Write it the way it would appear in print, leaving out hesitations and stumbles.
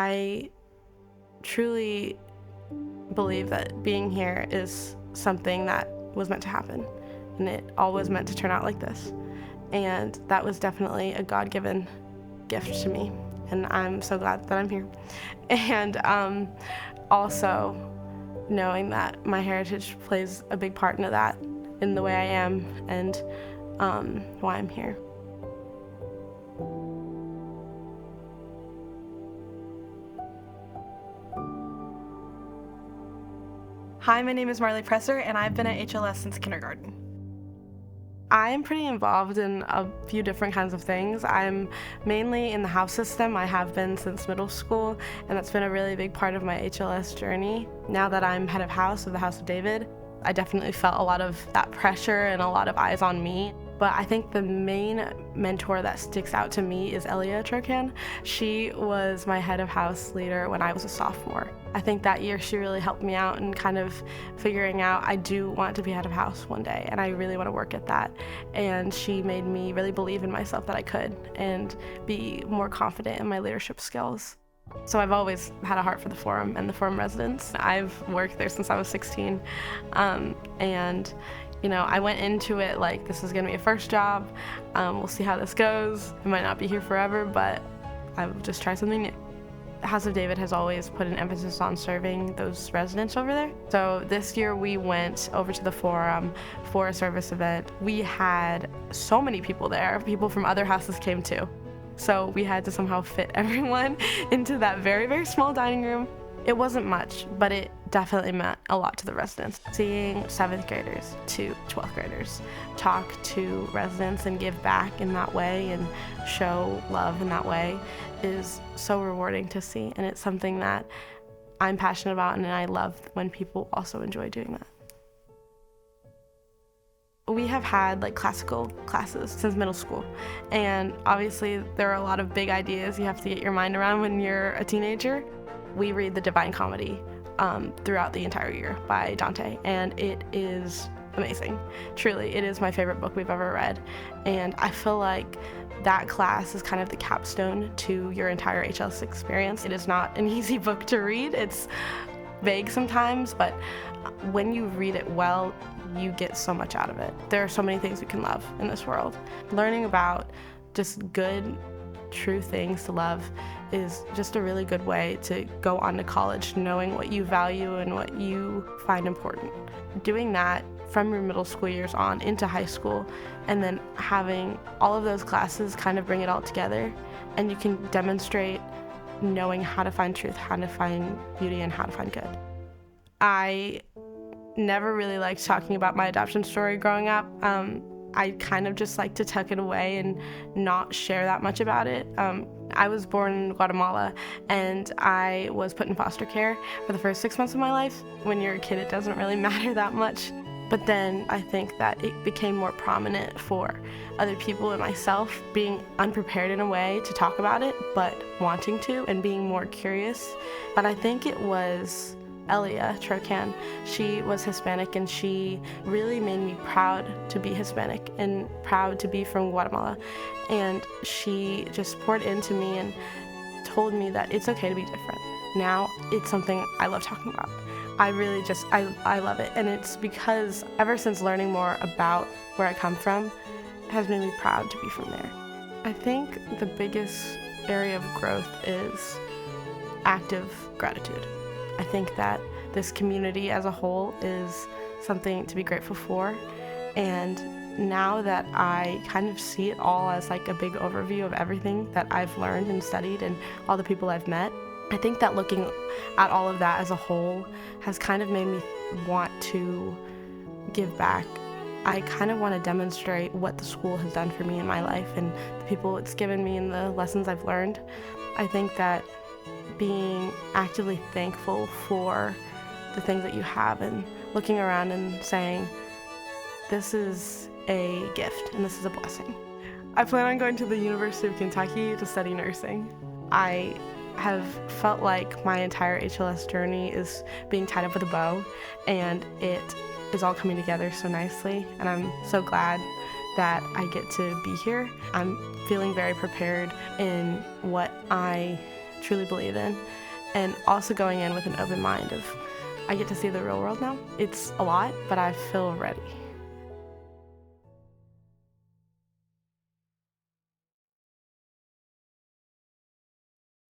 I truly believe that being here is something that was meant to happen, and it always meant to turn out like this. And that was definitely a God-given gift to me, and I'm so glad that I'm here. And also knowing that my heritage plays a big part into that, in the way I am, and why I'm here. Hi, my name is Marley Presser, and I've been at HLS since kindergarten. I'm pretty involved in a few different kinds of things. I'm mainly in the house system. I have been since middle school, and that's been a really big part of my HLS journey. Now that I'm head of house of the House of David, I definitely felt a lot of that pressure and a lot of eyes on me. But I think the main mentor that sticks out to me is Elia Trocan. She was my head of house leader when I was a sophomore. I think that year she really helped me out in kind of figuring out I do want to be head of house one day, and I really want to work at that. And she made me really believe in myself that I could and be more confident in my leadership skills. So I've always had a heart for the Forum and the Forum residents. I've worked there since I was 16, and I went into it like this is going to be a first job. We'll see how this goes. I might not be here forever, but I will just try something new. The House of David has always put an emphasis on serving those residents over there. So this year we went over to the Forum for a service event. We had so many people there. People from other houses came too. So we had to somehow fit everyone into that very, very small dining room. It wasn't much, but it definitely meant a lot to the residents. Seeing 7th graders to 12th graders talk to residents and give back in that way and show love in that way is so rewarding to see, and it's something that I'm passionate about, and I love when people also enjoy doing that. We have had classical classes since middle school, and obviously there are a lot of big ideas you have to get your mind around when you're a teenager. We read the Divine Comedy throughout the entire year by Dante, and it is amazing. Truly, it is my favorite book we've ever read, and I feel like that class is kind of the capstone to your entire HLS experience. It is not an easy book to read. It's vague sometimes, but when you read it well, you get so much out of it. There are so many things we can love in this world. Learning about just good, true things to love is just a really good way to go on to college, knowing what you value and what you find important. Doing that from your middle school years on into high school, and then having all of those classes kind of bring it all together, and you can demonstrate knowing how to find truth, how to find beauty, and how to find good. I never really liked talking about my adoption story growing up. I kind of just like to tuck it away and not share that much about it. I was born in Guatemala, and I was put in foster care for the first 6 months of my life. When you're a kid, it doesn't really matter that much. But then I think that it became more prominent for other people and myself, being unprepared in a way to talk about it, but wanting to and being more curious. But I think it was Elia Trocan. She was Hispanic, and she really made me proud to be Hispanic and proud to be from Guatemala. And she just poured into me and told me that it's okay to be different. Now it's something I love talking about. I really just, I love it. And it's because ever since learning more about where I come from has made me proud to be from there. I think the biggest area of growth is active gratitude. I think that this community as a whole is something to be grateful for. And now that I kind of see it all as a big overview of everything that I've learned and studied and all the people I've met, I think that looking at all of that as a whole has kind of made me want to give back. I kind of want to demonstrate what the school has done for me in my life and the people it's given me and the lessons I've learned. I think that being actively thankful for the things that you have and looking around and saying, this is a gift and this is a blessing. I plan on going to the University of Kentucky to study nursing. I have felt like my entire HLS journey is being tied up with a bow, and it is all coming together so nicely, and I'm so glad that I get to be here. I'm feeling very prepared in what I truly believe in, and also going in with an open mind of, I get to see the real world now. It's a lot, but I feel ready.